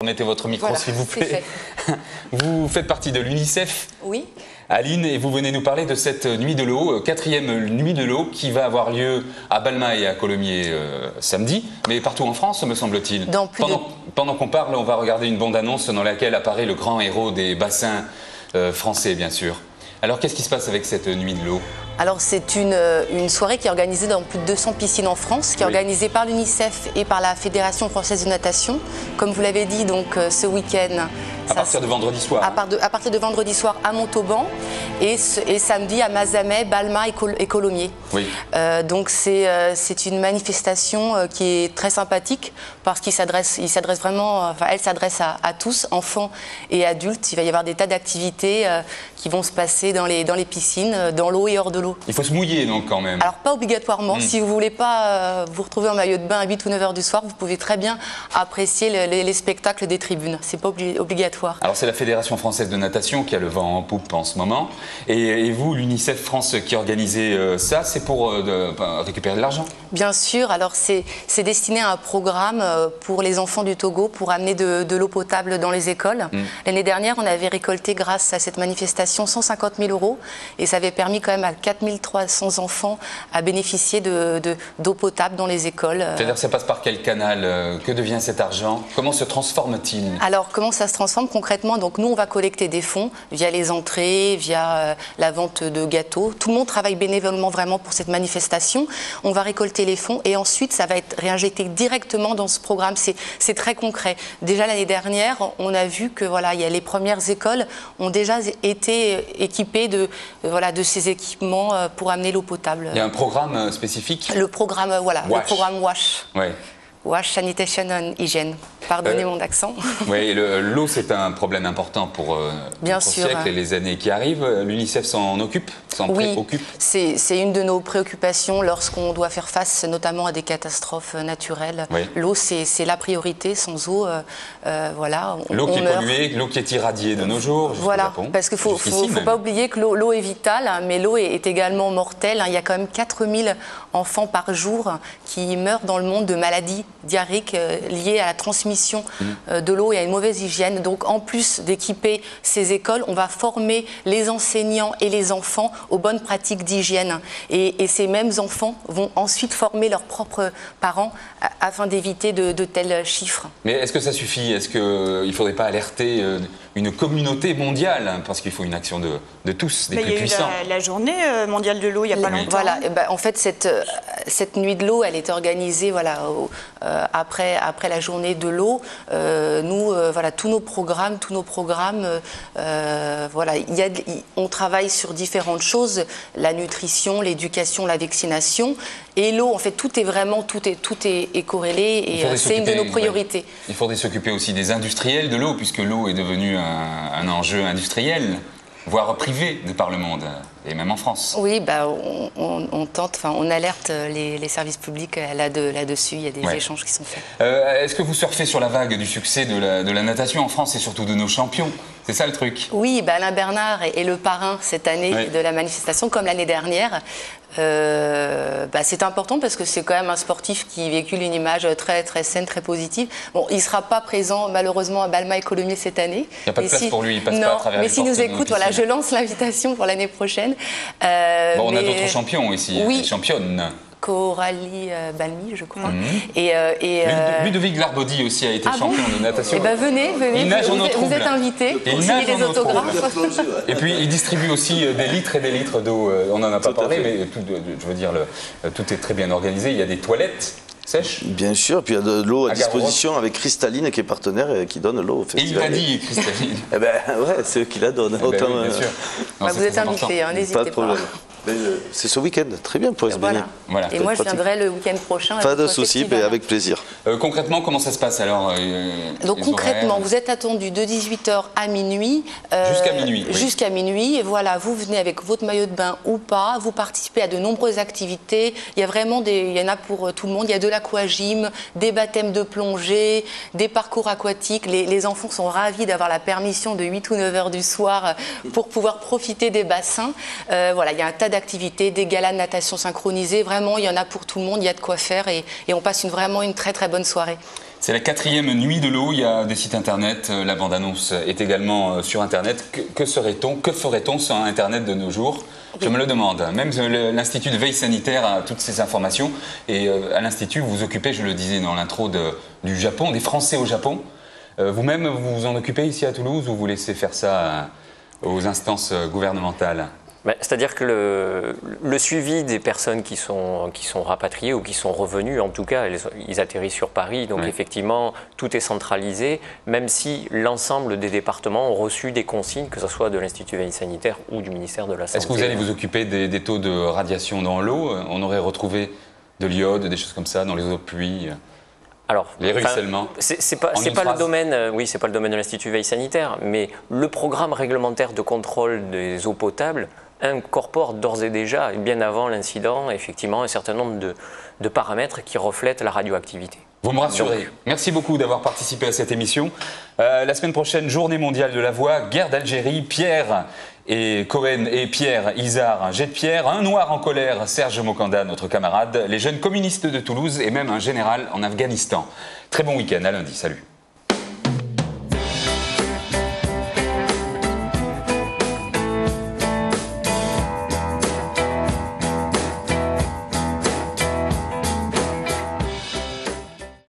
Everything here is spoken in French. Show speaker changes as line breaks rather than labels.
Mettez votre micro, voilà, s'il vous plaît. Vous faites partie de l'UNICEF,
oui,
Aline, et vous venez nous parler de cette nuit de l'eau, 4e nuit de l'eau, qui va avoir lieu à Balma et à Colomiers samedi, mais partout en France, me semble-t-il. Pendant qu'on parle, on va regarder une bande-annonce dans laquelle apparaît le grand héros des bassins français, bien sûr. Alors, qu'est-ce qui se passe avec cette nuit de l'eau ?
Alors c'est une soirée qui est organisée dans plus de 200 piscines en France, qui est organisée par l'UNICEF et par la Fédération française de natation. Comme vous l'avez dit, donc ce week-end...
À partir de vendredi soir.
À partir de vendredi soir à Montauban et samedi à Mazamet, Balma et Colomiers.
Oui.
Donc c'est une manifestation qui est très sympathique parce qu'il s'adresse vraiment, enfin elle s'adresse à tous, enfants et adultes. Il va y avoir des tas d'activités qui vont se passer dans les piscines, dans l'eau et hors de l'eau.
Il faut se mouiller donc quand même.
Alors pas obligatoirement. Si vous ne voulez pas vous retrouver en maillot de bain à 8 ou 9 heures du soir, vous pouvez très bien apprécier les spectacles des tribunes. C'est pas obligatoire.
Alors c'est la Fédération française de natation qui a le vent en poupe en ce moment. Et vous, l'UNICEF France qui organisez ça, c'est pour récupérer de l'argent?
Bien sûr. Alors c'est destiné à un programme pour les enfants du Togo pour amener de l'eau potable dans les écoles. L'année dernière, on avait récolté grâce à cette manifestation 150 000 € et ça avait permis quand même à 4 300 enfants à bénéficier d'eau potable dans les écoles.
C'est-à-dire ça passe par quel canal? Que devient cet argent? Comment se transforme-t-il?
Alors comment ça se transforme concrètement? Donc nous on va collecter des fonds via les entrées, via la vente de gâteaux. Tout le monde travaille bénévolement vraiment pour cette manifestation. On va récolter les fonds et ensuite ça va être réinjecté directement dans ce programme. C'est très concret. Déjà l'année dernière, on a vu que voilà, les premières écoles ont déjà été équipées de ces équipements pour amener l'eau potable.
Il y a un programme spécifique?
Le programme, voilà, WASH. Le programme WASH.
Ouais.
WASH, Sanitation and Hygiene. Pardonnez mon accent.
Oui, l'eau c'est un problème important pour notre siècle et les années qui arrivent. L'UNICEF s'en occupe, préoccupe?
C'est une de nos préoccupations lorsqu'on doit faire face notamment à des catastrophes naturelles. Oui. L'eau c'est la priorité, sans eau, voilà.
L'eau qui est polluée, l'eau qui est irradiée de nos jours.
Voilà, parce qu'il ne faut pas oublier que l'eau est vitale, mais l'eau est également mortelle. Il y a quand même 4000 enfants par jour qui meurent dans le monde de maladies diarrhéiques liées à la transmission de l'eau et à une mauvaise hygiène. Donc en plus d'équiper ces écoles, on va former les enseignants et les enfants aux bonnes pratiques d'hygiène. Et ces mêmes enfants vont ensuite former leurs propres parents afin d'éviter de tels chiffres.
Mais est-ce que ça suffit? Est-ce qu'il ne faudrait pas alerter une communauté mondiale? Parce qu'il faut une action de tous, des plus puissants.
Il y a eu la journée mondiale de l'eau il n'y a pas longtemps.
Voilà, en fait cette nuit de l'eau, elle est organisée après la journée de l'eau. Nous, tous nos programmes, on travaille sur différentes choses, la nutrition, l'éducation, la vaccination et l'eau. En fait, tout est corrélé et c'est une de nos priorités.
Il faudrait s'occuper aussi des industriels de l'eau, puisque l'eau est devenue un enjeu industriel, voire privé de par le monde. Et même en France.
Oui, on alerte les services publics là-dessus, il y a des échanges qui sont faits.
Est-ce que vous surfez sur la vague du succès de la natation en France et surtout de nos champions? C'est ça le truc?
Oui, Alain Bernard est le parrain cette année de la manifestation, comme l'année dernière. C'est important parce que c'est quand même un sportif qui véhicule une image très, très saine, très positive. Bon, il ne sera pas présent malheureusement à Balma et Colomiers cette année.
Il n'y a pas de place pour lui, il passe pas à travers les portes.
Mais s'il nous écoute, je lance l'invitation pour l'année prochaine.
On a d'autres champions ici, des championnes.
Coralie Balmy, je crois.
Ludovic Glarbaudy aussi a été champion de natation.
Venez, vous êtes invité pour signer les autographes.
Et puis il distribue aussi des litres et des litres d'eau. On n'en a pas parlé, mais je veux dire, tout est très bien organisé. Il y a des toilettes sèches.
Bien sûr, puis il y a de l'eau à disposition avec Cristalline qui est partenaire et qui donne l'eau au festival.
Et il m'a dit Cristalline.
C'est eux qui la donnent.
Oui, bien sûr.
Vous êtes invité, n'hésitez pas.
C'est ce week-end, très bien pour se baigner.
Voilà. Et moi je viendrai le week-end prochain.
Pas de souci, avec plaisir.
Concrètement, comment ça se passe alors?
Donc concrètement, vous êtes attendu de 18 h à minuit.
Jusqu'à minuit.
Jusqu'à minuit. Et voilà, vous venez avec votre maillot de bain ou pas. Vous participez à de nombreuses activités. Il y a vraiment il y en a pour tout le monde. Il y a de l'aquagym, des baptêmes de plongée, des parcours aquatiques. Les enfants sont ravis d'avoir la permission de 8 ou 9 heures du soir pour pouvoir profiter des bassins. Il y a un tas d'activités, des galas de natation synchronisés. Vraiment, il y en a pour tout le monde, il y a de quoi faire et on passe vraiment une très très bonne soirée.
C'est la 4e nuit de l'eau, il y a des sites internet, la bande-annonce est également sur internet. Que ferait-on sur internet de nos jours? Je me le demande. Même l'Institut de veille sanitaire a toutes ces informations. Et à l'Institut, vous vous occupez, je le disais dans l'intro, du Japon, des Français au Japon. Vous-même, vous vous en occupez ici à Toulouse ou vous laissez faire ça aux instances gouvernementales?
C'est-à-dire que le suivi des personnes qui sont rapatriées ou qui sont revenues, en tout cas, ils atterrissent sur Paris, donc effectivement, tout est centralisé, même si l'ensemble des départements ont reçu des consignes, que ce soit de l'Institut Veille Sanitaire ou du ministère de la Santé.
Est-ce que vous allez vous occuper des taux de radiation dans l'eau? On aurait retrouvé de l'iode, des choses comme ça, dans les eaux de pluie?
Alors,
les ruissellements.
C'est pas le domaine. Oui, c'est pas le domaine de l'Institut Veille Sanitaire, mais le programme réglementaire de contrôle des eaux potables incorpore d'ores et déjà, bien avant l'incident, effectivement, un certain nombre de paramètres qui reflètent la radioactivité.
Vous me rassurez. Merci beaucoup d'avoir participé à cette émission. La semaine prochaine, journée mondiale de la voix, guerre d'Algérie, Pierre et Cohen et Pierre Izard, jet de pierre, un noir en colère, Serge Mokanda, notre camarade, les jeunes communistes de Toulouse et même un général en Afghanistan. Très bon week-end, à lundi, salut.